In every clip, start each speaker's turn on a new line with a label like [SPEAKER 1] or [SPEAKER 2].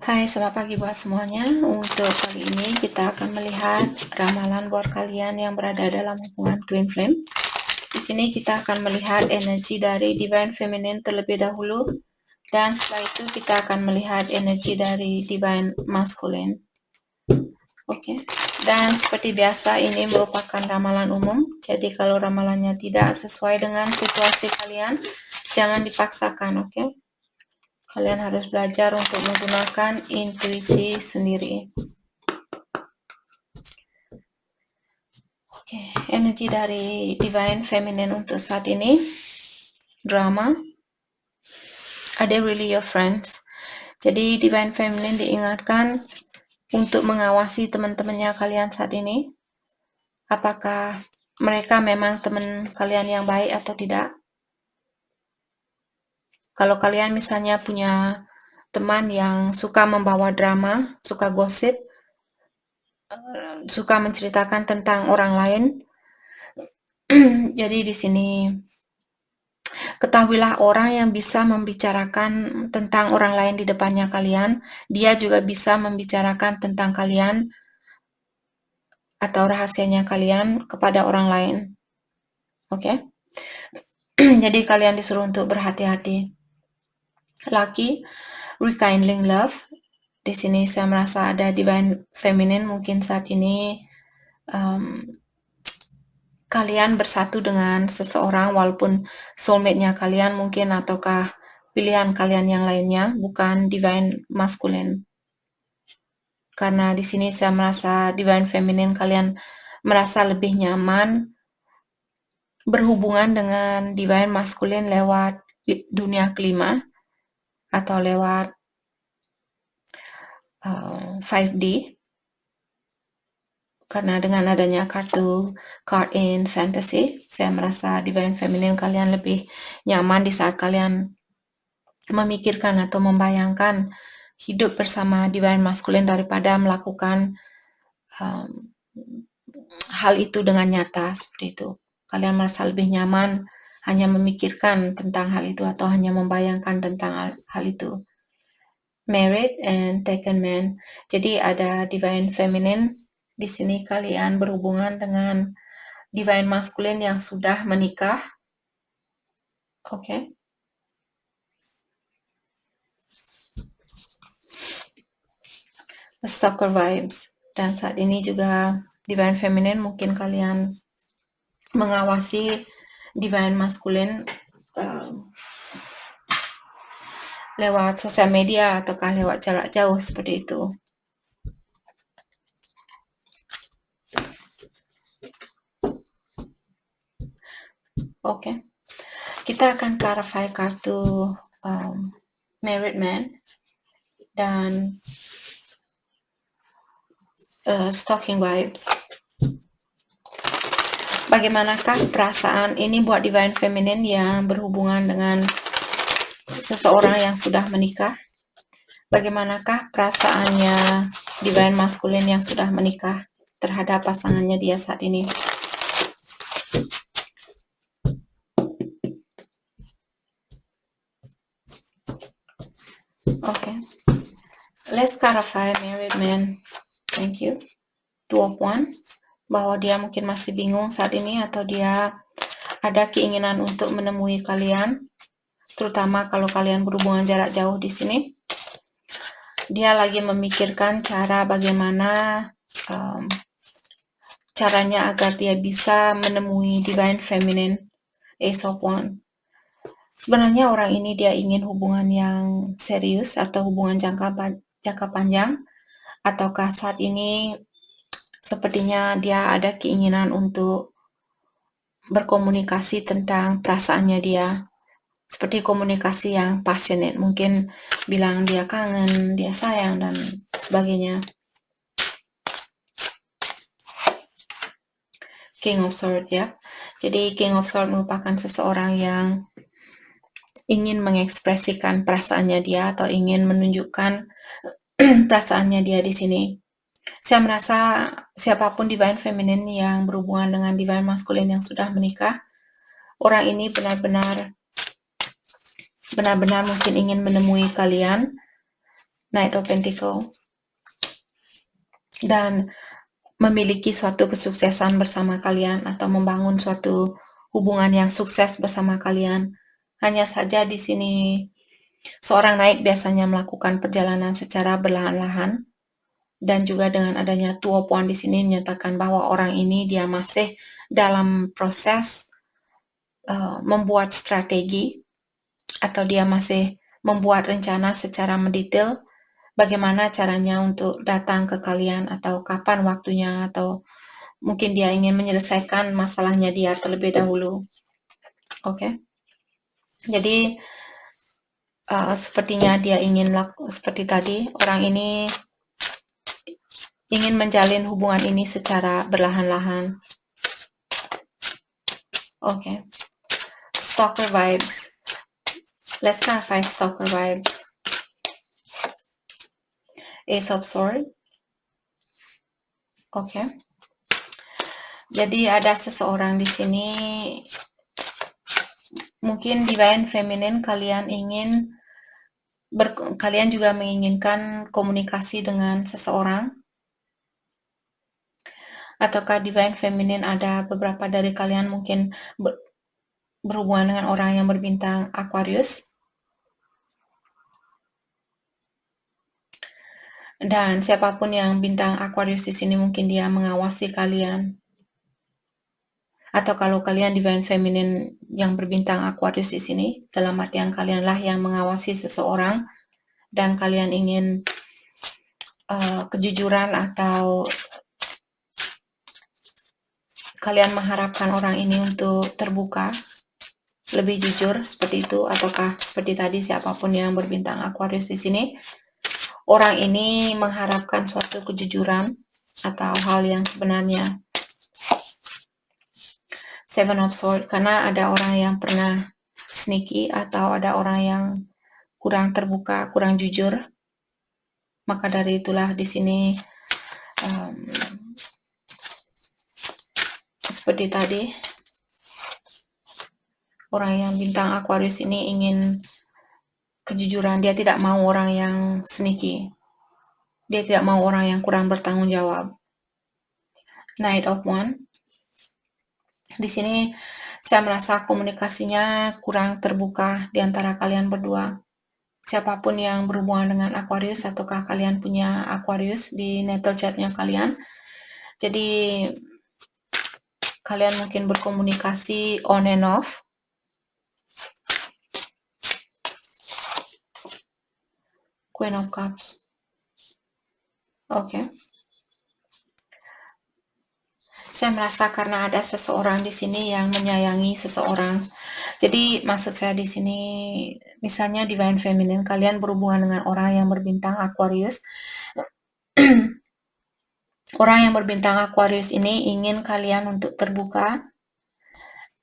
[SPEAKER 1] Hai, selamat pagi buat semuanya. Untuk kali ini kita akan melihat ramalan buat kalian yang berada dalam hubungan twin flame. Di sini kita akan melihat energi dari divine feminine terlebih dahulu, dan setelah itu kita akan melihat energi dari divine masculine. Oke. Dan seperti biasa ini merupakan ramalan umum. Jadi kalau ramalannya tidak sesuai dengan situasi kalian, jangan dipaksakan, oke? Kalian harus belajar untuk menggunakan intuisi sendiri. Oke, energi dari divine feminine untuk saat ini. Drama. Are they really your friends? Jadi divine feminine diingatkan untuk mengawasi teman-temannya kalian saat ini. Apakah mereka memang teman kalian yang baik atau tidak? Kalau kalian misalnya punya teman yang suka membawa drama, suka gosip, suka menceritakan tentang orang lain, jadi di sini ketahuilah orang yang bisa membicarakan tentang orang lain di depannya kalian, dia juga bisa membicarakan tentang kalian atau rahasianya kalian kepada orang lain. Oke? Jadi kalian disuruh untuk berhati-hati. Lucky, rekindling love. Di sini saya merasa ada divine feminine mungkin saat ini kalian bersatu dengan seseorang walaupun soulmate-nya kalian mungkin ataukah pilihan kalian yang lainnya, bukan divine masculine. Karena di sini saya merasa divine feminine kalian merasa lebih nyaman berhubungan dengan divine masculine lewat dunia kelima atau lewat 5D. Karena dengan adanya card in fantasy, saya merasa divine feminine kalian lebih nyaman di saat kalian memikirkan atau membayangkan hidup bersama divine masculine daripada melakukan hal itu dengan nyata seperti itu. Kalian merasa lebih nyaman hanya memikirkan tentang hal itu atau hanya membayangkan tentang hal itu. Married and taken man. Jadi ada divine feminine. Di sini kalian berhubungan dengan divine masculine yang sudah menikah. Oke. Stalker vibes. Dan saat ini juga divine feminine mungkin kalian mengawasi divine masculine lewat sosial media ataukah lewat jarak jauh seperti itu. Oke. Kita akan clarify kartu married man dan stalking vibes. Bagaimanakah perasaan ini buat divine feminine yang berhubungan dengan seseorang yang sudah menikah? Bagaimanakah perasaannya divine masculine yang sudah menikah terhadap pasangannya dia saat ini? Okay. Let's clarify married man. Thank you. 2 of Wands. Bahwa dia mungkin masih bingung saat ini atau dia ada keinginan untuk menemui kalian, terutama kalau kalian berhubungan jarak jauh di sini. Dia lagi memikirkan cara bagaimana caranya agar dia bisa menemui divine feminine, Ace of Wands. Sebenarnya orang ini dia ingin hubungan yang serius atau hubungan jangka panjang, ataukah saat ini sepertinya dia ada keinginan untuk berkomunikasi tentang perasaannya dia, seperti komunikasi yang passionate, mungkin bilang dia kangen, dia sayang, dan sebagainya. King of Swords ya. Jadi King of Swords merupakan seseorang yang ingin mengekspresikan perasaannya dia atau ingin menunjukkan perasaannya dia di sini. Saya merasa siapapun divine feminine yang berhubungan dengan divine masculine yang sudah menikah, orang ini benar-benar mungkin ingin menemui kalian Knight of Pentacle, dan memiliki suatu kesuksesan bersama kalian atau membangun suatu hubungan yang sukses bersama kalian. Hanya saja di sini seorang Knight biasanya melakukan perjalanan secara perlahan-lahan, dan juga dengan adanya Two of Wands di sini menyatakan bahwa orang ini dia masih dalam proses membuat strategi, atau dia masih membuat rencana secara mendetail bagaimana caranya untuk datang ke kalian, atau kapan waktunya, atau mungkin dia ingin menyelesaikan masalahnya dia terlebih dahulu. Oke. Jadi sepertinya dia ingin seperti tadi, orang ini ingin menjalin hubungan ini secara berlahan-lahan. Oke. Stalker vibes. Let's clarify stalker vibes. Ace of Swords. Oke. Jadi ada seseorang di sini, mungkin divine feminine, kalian juga menginginkan komunikasi dengan seseorang, ataukah divine feminine ada beberapa dari kalian mungkin berhubungan dengan orang yang berbintang Aquarius. Dan siapapun yang bintang Aquarius di sini mungkin dia mengawasi kalian. Atau kalau kalian divine feminine yang berbintang Aquarius di sini, dalam artian kalianlah yang mengawasi seseorang dan kalian ingin kejujuran, atau kalian mengharapkan orang ini untuk terbuka, lebih jujur, seperti itu. Ataukah seperti tadi, siapapun yang berbintang Aquarius di sini, orang ini mengharapkan suatu kejujuran atau hal yang sebenarnya. Seven of Swords, karena ada orang yang pernah sneaky, atau ada orang yang kurang terbuka, kurang jujur. Maka dari itulah di sini seperti tadi, orang yang bintang Aquarius ini ingin kejujuran. Dia tidak mau orang yang sneaky. Dia tidak mau orang yang kurang bertanggung jawab. Knight of Wands. Di sini saya merasa komunikasinya kurang terbuka di antara kalian berdua. Siapapun yang berhubungan dengan Aquarius, ataukah kalian punya Aquarius di natal chartnya kalian. Jadi kalian mungkin berkomunikasi on and off. Queen of Cups. Oke. Saya merasa karena ada seseorang di sini yang menyayangi seseorang. Jadi maksud saya di sini, misalnya divine feminine, kalian berhubungan dengan orang yang berbintang Aquarius. Orang yang berbintang Aquarius ini ingin kalian untuk terbuka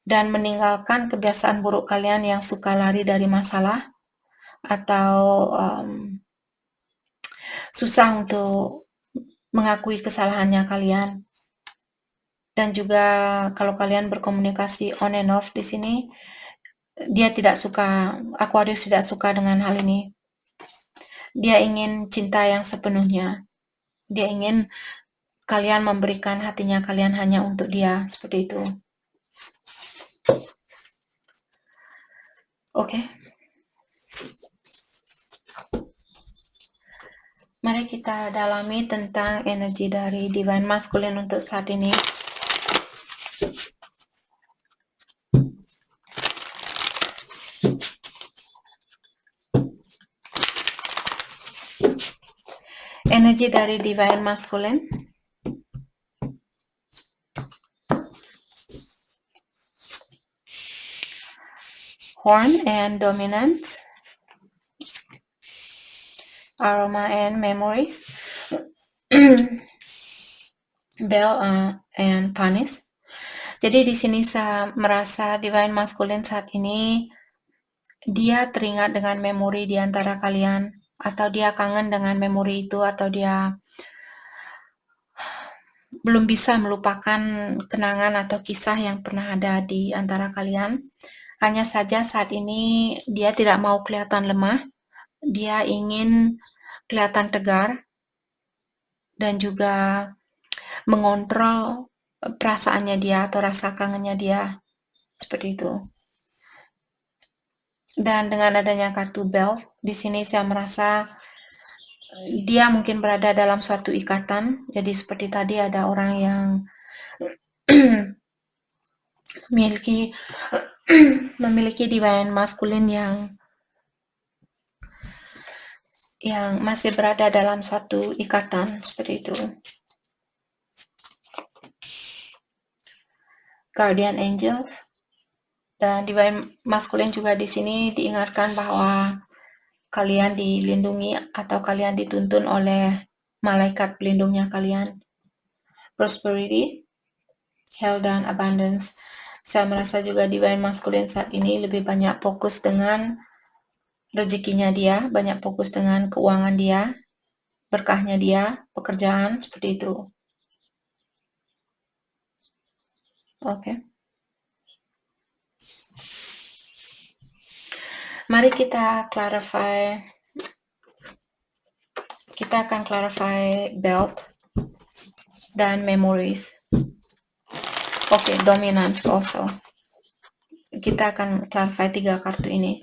[SPEAKER 1] dan meninggalkan kebiasaan buruk kalian yang suka lari dari masalah, atau susah untuk mengakui kesalahannya kalian. Dan juga kalau kalian berkomunikasi on and off di sini, dia tidak suka, Aquarius tidak suka dengan hal ini. Dia ingin cinta yang sepenuhnya. Dia ingin kalian memberikan hatinya kalian hanya untuk dia, seperti itu. Oke. Mari kita dalami tentang energi dari divine masculine untuk saat ini. Energi dari divine masculine. Horn and dominant. Aroma and memories. Bell and punish. Jadi di sini saya merasa divine masculine saat ini dia teringat dengan memori di antara kalian, atau dia kangen dengan memori itu, atau dia belum bisa melupakan kenangan atau kisah yang pernah ada di antara kalian. Hanya saja saat ini dia tidak mau kelihatan lemah. Dia ingin kelihatan tegar dan juga mengontrol perasaannya dia atau rasa kangennya dia, seperti itu. Dan dengan adanya kartu Belt, di sini saya merasa dia mungkin berada dalam suatu ikatan. Jadi seperti tadi ada orang yang memiliki divine maskulin yang masih berada dalam suatu ikatan, seperti itu. Guardian Angels dan divine maskulin juga di sini diingatkan bahwa kalian dilindungi atau kalian dituntun oleh malaikat pelindungnya kalian. Prosperity, health, dan abundance. Saya merasa juga divine maskulin saat ini lebih banyak fokus dengan rezekinya dia, banyak fokus dengan keuangan dia, berkahnya dia, pekerjaan, seperti itu. Oke. Mari kita clarify. Kita akan clarify belt dan memories. Oke, dominance also. Kita akan clarify 3 kartu ini.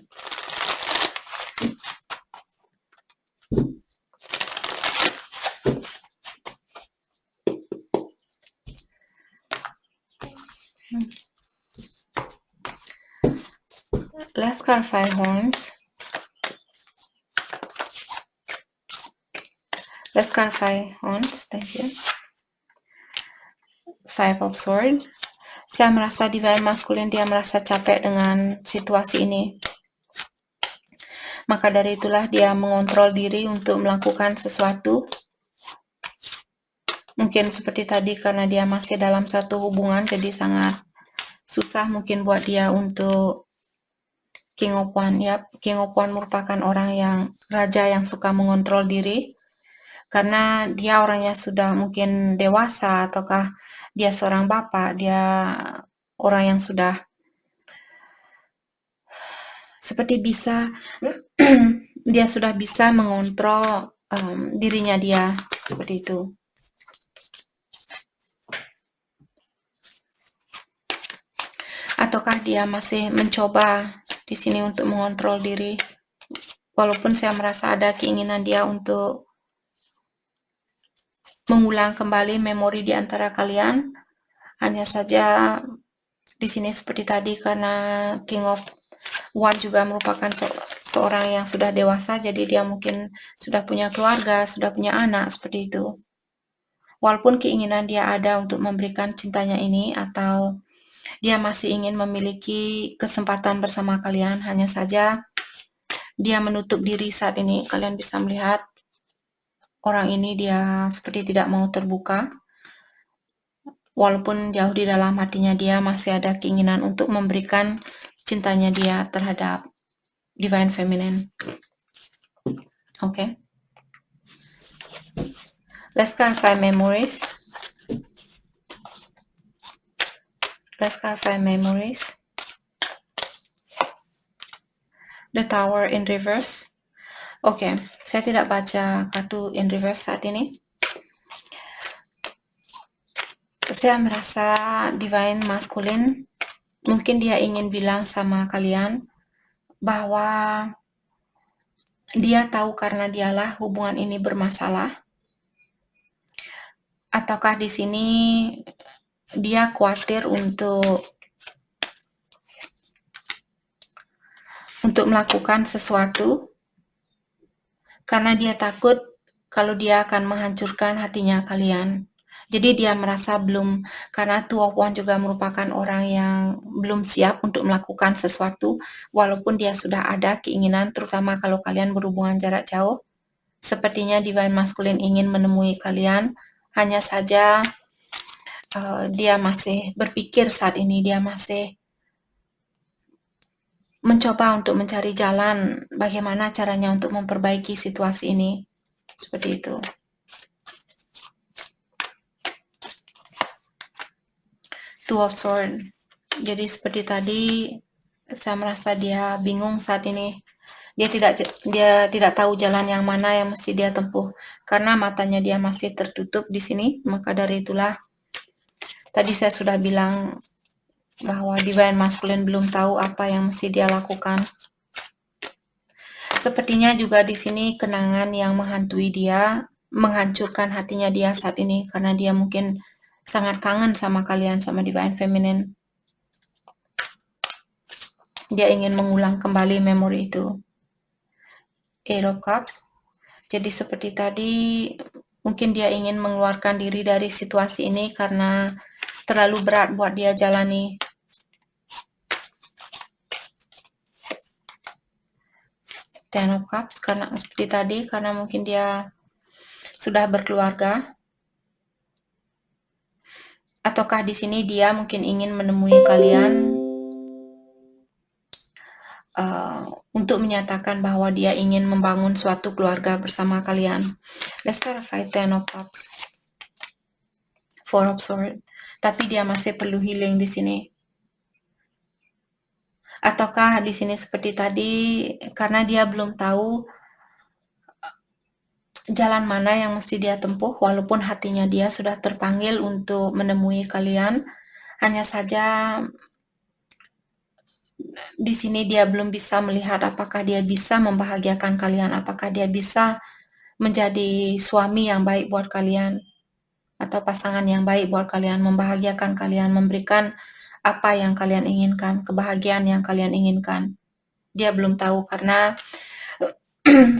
[SPEAKER 1] Let's clarify horns. Let's clarify horns. Thank you. 5 of Swords. Saya merasa divine maskulin dia merasa capek dengan situasi ini. Maka dari itulah dia mengontrol diri untuk melakukan sesuatu. Mungkin seperti tadi karena dia masih dalam satu hubungan, jadi sangat susah mungkin buat dia untuk King of Wands. Ya, King of Wands merupakan orang yang raja yang suka mengontrol diri. Karena dia orangnya sudah mungkin dewasa, ataukah dia seorang bapak, dia orang yang sudah seperti bisa dia sudah bisa mengontrol dirinya dia, seperti itu. Ataukah dia masih mencoba di sini untuk mengontrol diri, walaupun saya merasa ada keinginan dia untuk mengulang kembali memori di antara kalian. Hanya saja di sini seperti tadi karena King of Wands juga merupakan seorang yang sudah dewasa, jadi dia mungkin sudah punya keluarga, sudah punya anak, seperti itu. Walaupun keinginan dia ada untuk memberikan cintanya ini, atau dia masih ingin memiliki kesempatan bersama kalian, hanya saja dia menutup diri saat ini. Kalian bisa melihat orang ini dia seperti tidak mau terbuka. Walaupun jauh di dalam hatinya dia masih ada keinginan untuk memberikan cintanya dia terhadap Divine Feminine. Okay. Let's clarify memories. Let's clarify memories. The Tower in reverse. Oke, saya tidak baca kartu in reverse saat ini. Saya merasa divine masculine, mungkin dia ingin bilang sama kalian bahwa dia tahu karena dialah hubungan ini bermasalah. Ataukah di sini dia khawatir untuk melakukan sesuatu karena dia takut kalau dia akan menghancurkan hatinya kalian. Jadi dia merasa belum, karena Two of Wands juga merupakan orang yang belum siap untuk melakukan sesuatu, walaupun dia sudah ada keinginan, terutama kalau kalian berhubungan jarak jauh. Sepertinya Divine Masculine ingin menemui kalian, hanya saja dia masih berpikir saat ini, dia masih mencoba untuk mencari jalan bagaimana caranya untuk memperbaiki situasi ini. Seperti itu. Two of Swords. Jadi seperti tadi, saya merasa dia bingung saat ini. Dia tidak tahu jalan yang mana yang mesti dia tempuh karena matanya dia masih tertutup di sini. Maka dari itulah tadi saya sudah bilang bahwa divine masculine belum tahu apa yang mesti dia lakukan. Sepertinya juga di sini kenangan yang menghantui dia, menghancurkan hatinya dia saat ini karena dia mungkin sangat kangen sama kalian, sama divine feminine. Dia ingin mengulang kembali memori itu. Eight of Cups. Jadi seperti tadi, mungkin dia ingin mengeluarkan diri dari situasi ini karena terlalu berat buat dia jalani. Ten of Cups, karena seperti tadi, karena mungkin dia sudah berkeluarga. Ataukah di sini dia mungkin ingin menemui kalian untuk menyatakan bahwa dia ingin membangun suatu keluarga bersama kalian. Let's clarify Ten of Cups, Four of Swords. Tapi dia masih perlu healing di sini. Ataukah di sini seperti tadi karena dia belum tahu jalan mana yang mesti dia tempuh, walaupun hatinya dia sudah terpanggil untuk menemui kalian. Hanya saja di sini dia belum bisa melihat apakah dia bisa membahagiakan kalian, apakah dia bisa menjadi suami yang baik buat kalian atau pasangan yang baik buat kalian, membahagiakan kalian, memberikan apa yang kalian inginkan, kebahagiaan yang kalian inginkan. Dia belum tahu karena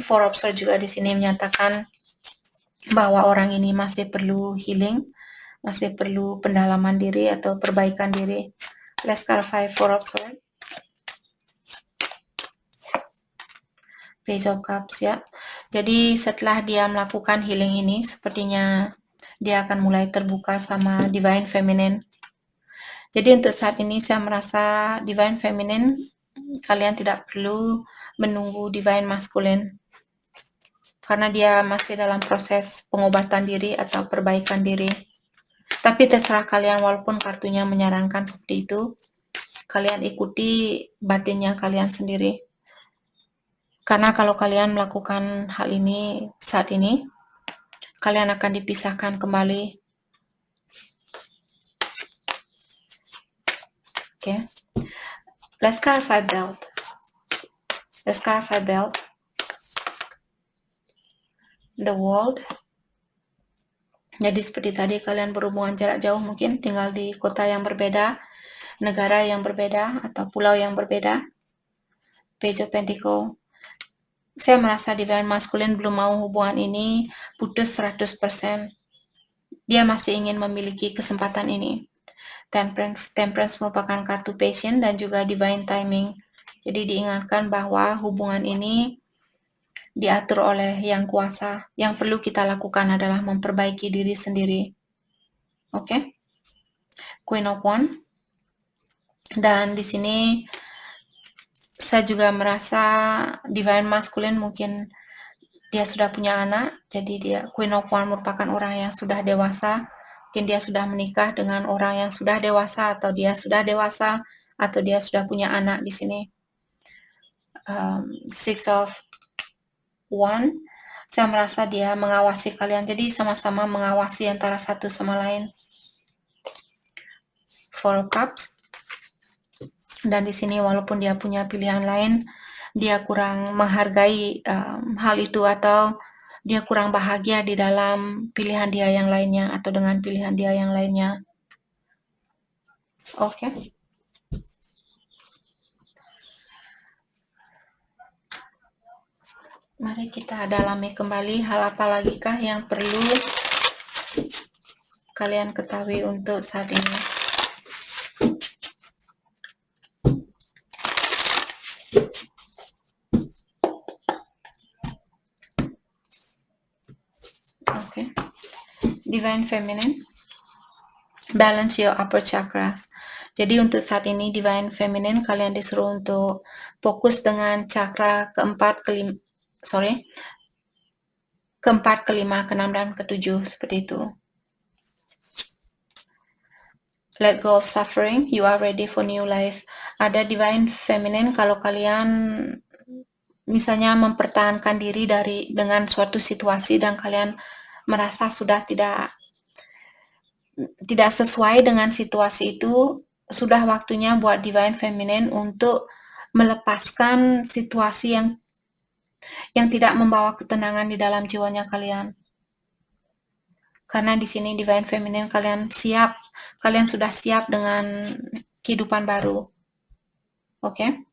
[SPEAKER 1] Four of Swords juga di sini menyatakan bahwa orang ini masih perlu healing, masih perlu pendalaman diri atau perbaikan diri. Let's clarify Four of Swords. Page of Cups ya. Jadi setelah dia melakukan healing ini, sepertinya dia akan mulai terbuka sama Divine Feminine. Jadi untuk saat ini saya merasa Divine Feminine, kalian tidak perlu menunggu Divine Masculine. Karena dia masih dalam proses pengobatan diri atau perbaikan diri. Tapi terserah kalian, walaupun kartunya menyarankan seperti itu, kalian ikuti batinnya kalian sendiri. Karena kalau kalian melakukan hal ini saat ini, kalian akan dipisahkan kembali. Okay. Let's clarify belt. Let's clarify belt. The world. Jadi seperti tadi kalian berhubungan jarak jauh, mungkin tinggal di kota yang berbeda, negara yang berbeda, atau pulau yang berbeda. Page of Pentacle. Saya merasa Divine Masculine belum mau hubungan ini putus 100%. Dia masih ingin memiliki kesempatan ini. Temperance merupakan kartu passion dan juga divine timing. Jadi diingatkan bahwa hubungan ini diatur oleh Yang Kuasa. Yang perlu kita lakukan adalah memperbaiki diri sendiri. Oke? Queen of Wands. Dan di sini saya juga merasa Divine Masculine mungkin dia sudah punya anak, jadi dia Queen of Wands merupakan orang yang sudah dewasa. Mungkin dia sudah menikah dengan orang yang sudah dewasa, atau dia sudah dewasa, atau dia sudah punya anak di sini. Six of Wands, saya merasa dia mengawasi kalian, jadi sama-sama mengawasi antara satu sama lain. Four of Cups, dan di sini walaupun dia punya pilihan lain, dia kurang menghargai hal itu, atau dia kurang bahagia di dalam pilihan dia yang lainnya atau dengan pilihan dia yang lainnya. Oke. Mari kita dalami kembali hal apa lagi kah yang perlu kalian ketahui untuk saat ini. Oke. Divine Feminine. Balance your upper chakras. Jadi untuk saat ini Divine Feminine kalian disuruh untuk fokus dengan cakra keempat, kelima, keenam, dan ketujuh, seperti itu. Let go of suffering, you are ready for new life. Ada Divine Feminine, kalau kalian misalnya mempertahankan diri dengan suatu situasi dan kalian merasa sudah tidak sesuai dengan situasi itu, sudah waktunya buat Divine Feminine untuk melepaskan situasi yang tidak membawa ketenangan di dalam jiwanya kalian. Karena di sini Divine Feminine kalian sudah siap dengan kehidupan baru. Oke?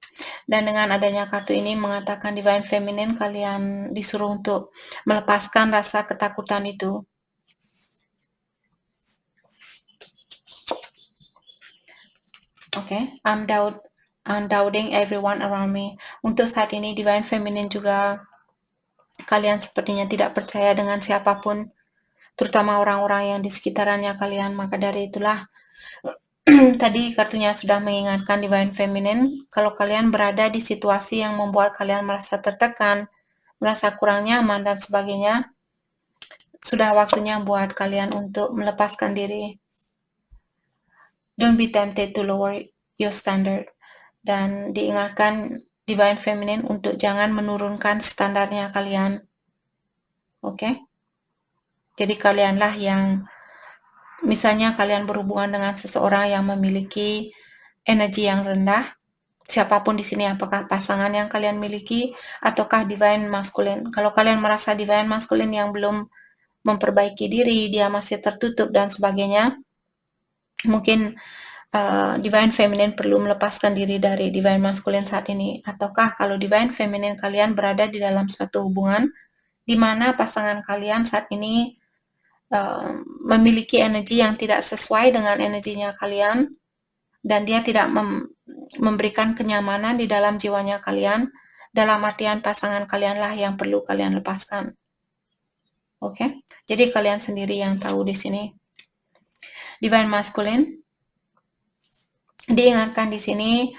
[SPEAKER 1] Dan dengan adanya kartu ini mengatakan Divine Feminine, kalian disuruh untuk melepaskan rasa ketakutan itu. Oke, I'm doubting everyone around me. Untuk saat ini Divine Feminine juga kalian sepertinya tidak percaya dengan siapapun, terutama orang-orang yang di sekitarannya kalian. Maka dari itulah tadi kartunya sudah mengingatkan Divine Feminine, kalau kalian berada di situasi yang membuat kalian merasa tertekan, merasa kurang nyaman dan sebagainya, sudah waktunya buat kalian untuk melepaskan diri. Don't be tempted to lower your standard. Dan diingatkan Divine Feminine untuk jangan menurunkan standarnya kalian. Oke? Jadi kalianlah yang, misalnya kalian berhubungan dengan seseorang yang memiliki energi yang rendah, siapapun di sini, apakah pasangan yang kalian miliki ataukah Divine Masculine. Kalau kalian merasa Divine Masculine yang belum memperbaiki diri, dia masih tertutup dan sebagainya, mungkin Divine Feminine perlu melepaskan diri dari Divine Masculine saat ini. Ataukah kalau Divine Feminine kalian berada di dalam suatu hubungan di mana pasangan kalian saat ini memiliki energi yang tidak sesuai dengan energinya kalian, dan dia tidak memberikan kenyamanan di dalam jiwanya kalian, dalam artian pasangan kalianlah yang perlu kalian lepaskan. Oke? Jadi kalian sendiri yang tahu di sini. Divine Masculine diingatkan di sini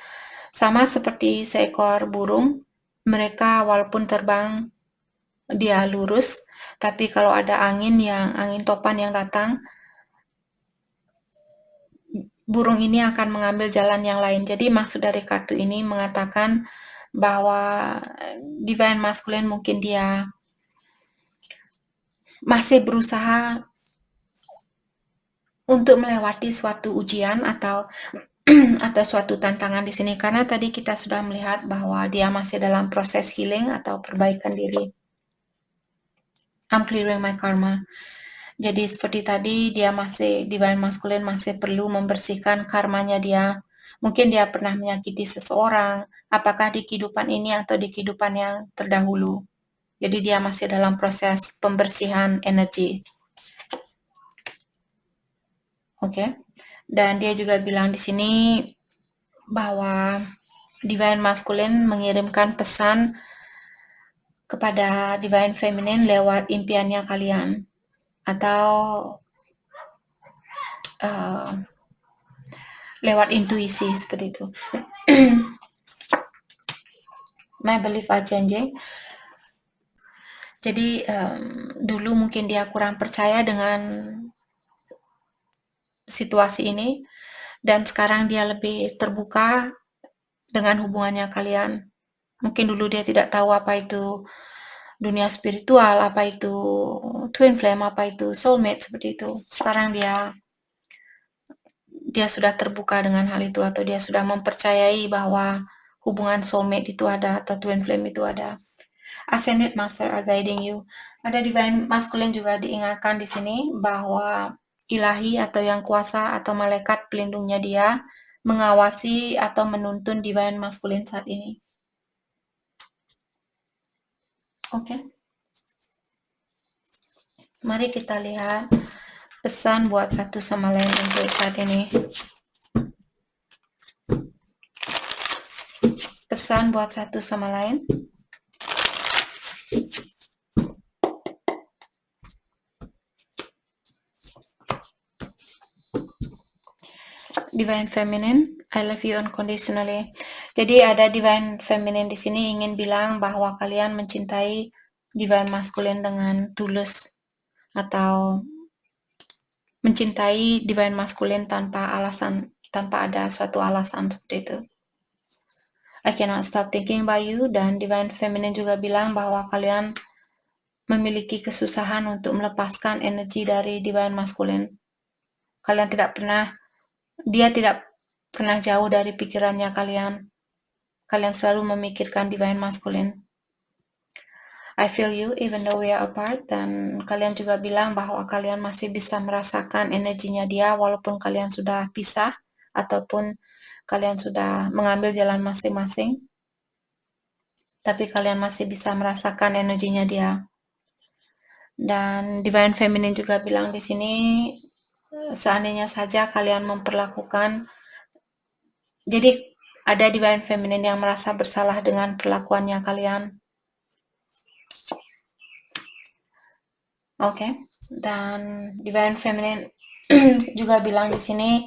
[SPEAKER 1] sama seperti seekor burung, mereka walaupun terbang dia lurus, tapi kalau ada angin topan yang datang, burung ini akan mengambil jalan yang lain. Jadi maksud dari kartu ini mengatakan bahwa Divine Masculine mungkin dia masih berusaha untuk melewati suatu ujian atau suatu tantangan di sini, karena tadi kita sudah melihat bahwa dia masih dalam proses healing atau perbaikan diri. I'm clearing my karma. Jadi seperti tadi, Divine Masculine masih perlu membersihkan karmanya dia. Mungkin dia pernah menyakiti seseorang, apakah di kehidupan ini atau di kehidupan yang terdahulu. Jadi dia masih dalam proses pembersihan energi. Oke. Dan dia juga bilang di sini bahwa Divine Masculine mengirimkan pesan kepada Divine Feminine lewat impiannya kalian, atau lewat intuisi seperti itu. My belief changing. Jadi dulu mungkin dia kurang percaya dengan situasi ini, dan sekarang dia lebih terbuka dengan hubungannya kalian. Mungkin dulu dia tidak tahu apa itu dunia spiritual, apa itu twin flame, apa itu soulmate seperti itu. Sekarang dia sudah terbuka dengan hal itu, atau dia sudah mempercayai bahwa hubungan soulmate itu ada atau twin flame itu ada. Ascended Master are guiding you. Ada Divine Masculine juga diingatkan di sini bahwa ilahi atau yang kuasa atau malaikat pelindungnya dia mengawasi atau menuntun Divine Masculine saat ini. Oke. Mari kita lihat pesan buat satu sama lain untuk saat ini. Pesan buat satu sama lain. Divine Feminine, I love you unconditionally. Jadi ada Divine Feminine di sini ingin bilang bahwa kalian mencintai Divine Masculine dengan tulus, atau mencintai Divine Masculine tanpa alasan, tanpa ada suatu alasan seperti itu. I cannot stop thinking about you. Dan Divine Feminine juga bilang bahwa kalian memiliki kesusahan untuk melepaskan energi dari Divine Masculine. Dia tidak pernah jauh dari pikirannya kalian. Kalian selalu memikirkan Divine Masculine. I feel you even though we are apart. Dan kalian juga bilang bahwa kalian masih bisa merasakan energinya dia walaupun kalian sudah pisah ataupun kalian sudah mengambil jalan masing-masing. Tapi kalian masih bisa merasakan energinya dia. Dan Divine Feminine juga bilang di sini, seandainya saja kalian memperlakukan, jadi ada Divine Feminine yang merasa bersalah dengan perlakuannya kalian. Oke. Dan Divine Feminine juga bilang di sini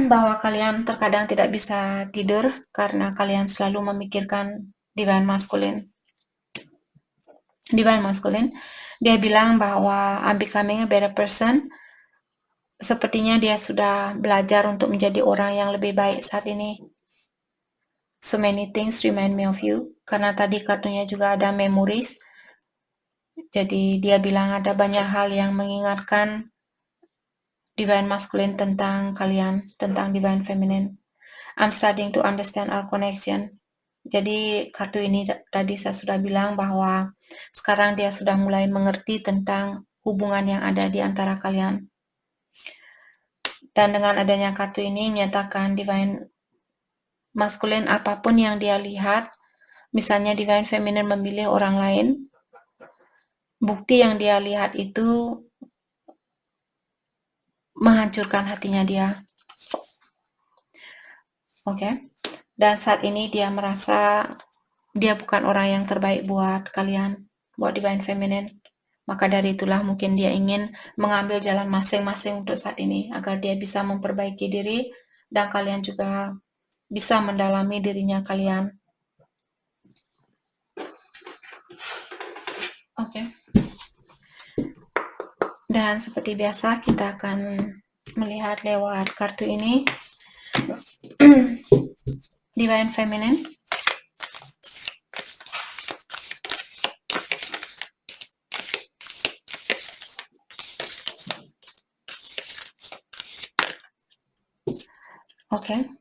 [SPEAKER 1] bahwa kalian terkadang tidak bisa tidur karena kalian selalu memikirkan Divine Masculine. Dia bilang bahwa I'm becoming a better person. Sepertinya dia sudah belajar untuk menjadi orang yang lebih baik saat ini. So many things remind me of you. Karena tadi kartunya juga ada memories. Jadi dia bilang ada banyak hal yang mengingatkan Divine Masculine tentang kalian, tentang Divine Feminine. I'm starting to understand our connection. Jadi kartu ini tadi saya sudah bilang bahwa sekarang dia sudah mulai mengerti tentang hubungan yang ada di antara kalian. Dan dengan adanya kartu ini menyatakan Divine Masculine apapun yang dia lihat, misalnya Divine Feminine memilih orang lain, bukti yang dia lihat itu menghancurkan hatinya dia. Oke. Dan saat ini dia merasa dia bukan orang yang terbaik buat kalian, buat Divine Feminine. Maka dari itulah mungkin dia ingin mengambil jalan masing-masing untuk saat ini, agar dia bisa memperbaiki diri dan kalian juga bisa mendalami dirinya kalian. Oke. Dan seperti biasa kita akan melihat lewat kartu ini. Divine Feminine. Oke.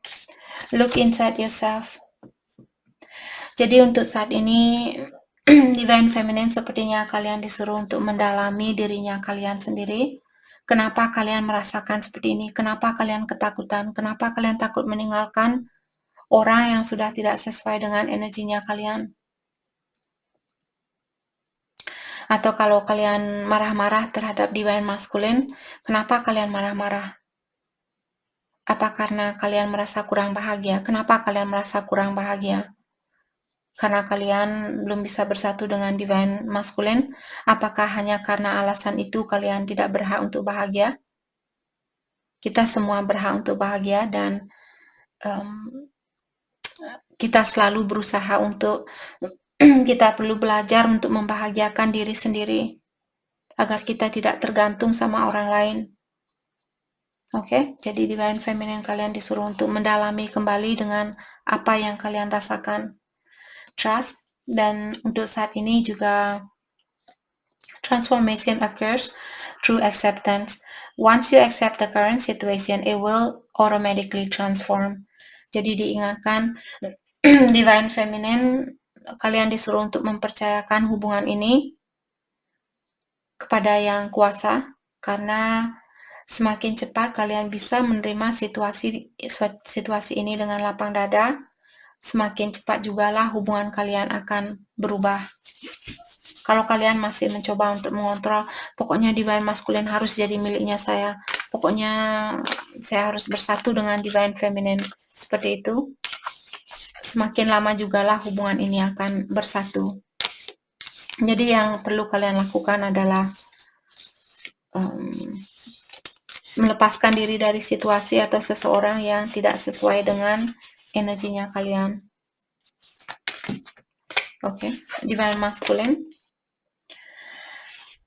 [SPEAKER 1] Look inside yourself. Jadi untuk saat ini Divine Feminine sepertinya kalian disuruh untuk mendalami dirinya kalian sendiri. Kenapa kalian merasakan seperti ini? Kenapa kalian ketakutan? Kenapa kalian takut meninggalkan orang yang sudah tidak sesuai dengan energinya kalian? Atau kalau kalian marah-marah terhadap Divine Masculine, kenapa kalian marah-marah? Apa karena kalian merasa kurang bahagia? Kenapa kalian merasa kurang bahagia? Karena kalian belum bisa bersatu dengan Divine Masculine? Apakah hanya karena alasan itu kalian tidak berhak untuk bahagia? Kita semua berhak untuk bahagia dan kita selalu berusaha untuk kita perlu belajar untuk membahagiakan diri sendiri agar kita tidak tergantung sama orang lain. Oke, jadi Divine Feminine kalian disuruh untuk mendalami kembali dengan apa yang kalian rasakan. Trust. Dan untuk saat ini juga transformation occurs through acceptance. Once you accept the current situation, it will automatically transform. Jadi diingatkan Divine Feminine, kalian disuruh untuk mempercayakan hubungan ini kepada Yang Kuasa, karena semakin cepat kalian bisa menerima situasi ini dengan lapang dada, semakin cepat jugalah hubungan kalian akan berubah. Kalau kalian masih mencoba untuk mengontrol, pokoknya Divine Masculine harus jadi miliknya saya, pokoknya saya harus bersatu dengan Divine Feminine, seperti itu, semakin lama jugalah hubungan ini akan bersatu. Jadi yang perlu kalian lakukan adalah melepaskan diri dari situasi atau seseorang yang tidak sesuai dengan energinya kalian. Oke, Divine Masculine.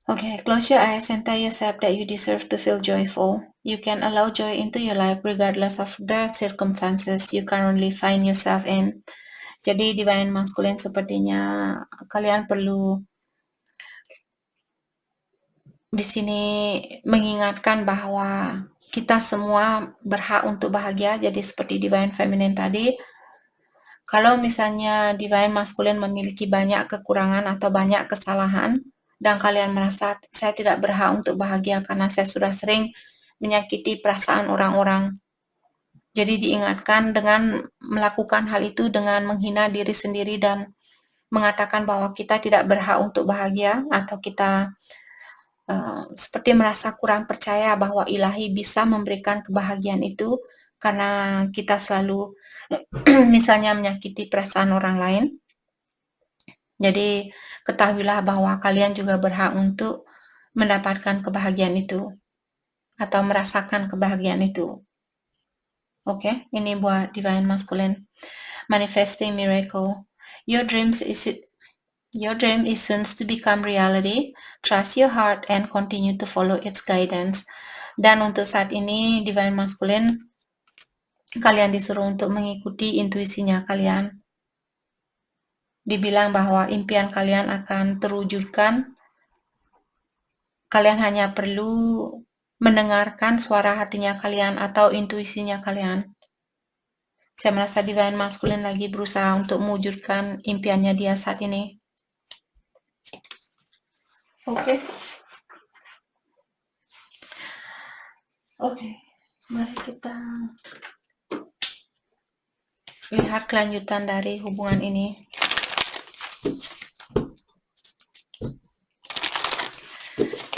[SPEAKER 1] Okay, close your eyes and tell yourself that you deserve to feel joyful. You can allow joy into your life regardless of the circumstances you currently find yourself in. Jadi Divine Masculine sepertinya kalian perlu di sini mengingatkan bahwa kita semua berhak untuk bahagia. Jadi seperti Divine Feminine tadi, kalau misalnya Divine Masculine memiliki banyak kekurangan atau banyak kesalahan, dan kalian merasa saya tidak berhak untuk bahagia karena saya sudah sering menyakiti perasaan orang-orang. Jadi diingatkan dengan melakukan hal itu dengan menghina diri sendiri dan mengatakan bahwa kita tidak berhak untuk bahagia atau kita seperti merasa kurang percaya bahwa ilahi bisa memberikan kebahagiaan itu karena kita selalu misalnya menyakiti perasaan orang lain. Jadi ketahuilah bahwa kalian juga berhak untuk mendapatkan kebahagiaan itu atau merasakan kebahagiaan itu. Oke, ini buat Divine Masculine. Manifesting miracle. Your dream is soon to become reality. Trust your heart and continue to follow its guidance. Dan untuk saat ini Divine Masculine, kalian disuruh untuk mengikuti intuisinya kalian. Dibilang bahwa impian kalian akan terwujudkan. Kalian hanya perlu mendengarkan suara hatinya kalian atau intuisinya kalian. Saya merasa Divine Masculine lagi berusaha untuk mewujudkan impiannya dia saat ini. Oke, mari kita lihat kelanjutan dari hubungan ini.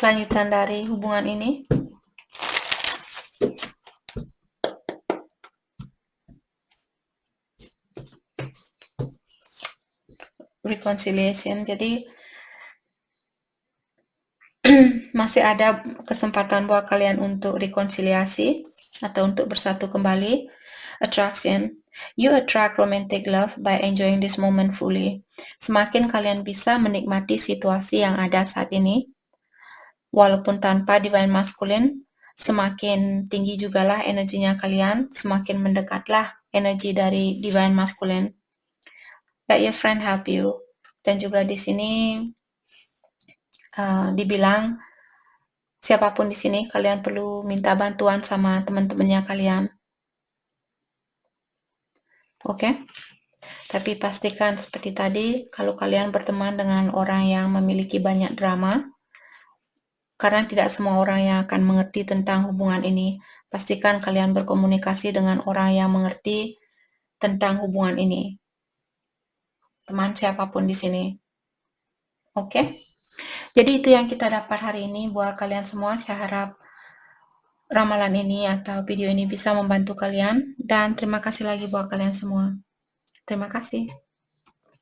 [SPEAKER 1] Kelanjutan dari hubungan ini. Reconciliation. Jadi masih ada kesempatan buat kalian untuk rekonsiliasi atau untuk bersatu kembali. Attraction. You attract romantic love by enjoying this moment fully. Semakin kalian bisa menikmati situasi yang ada saat ini, walaupun tanpa Divine Masculine, semakin tinggi jugalah energinya kalian, semakin mendekatlah energi dari Divine Masculine. Let your friend help you. Dan juga di sini dibilang siapapun di sini kalian perlu minta bantuan sama teman-temannya kalian. Oke? Tapi pastikan seperti tadi, kalau kalian berteman dengan orang yang memiliki banyak drama, karena tidak semua orang yang akan mengerti tentang hubungan ini, pastikan kalian berkomunikasi dengan orang yang mengerti tentang hubungan ini. Teman siapapun di sini. Oke? Jadi itu yang kita dapat hari ini buat kalian semua. Saya harap ramalan ini atau video ini bisa membantu kalian. Dan terima kasih lagi buat kalian semua. Terima kasih.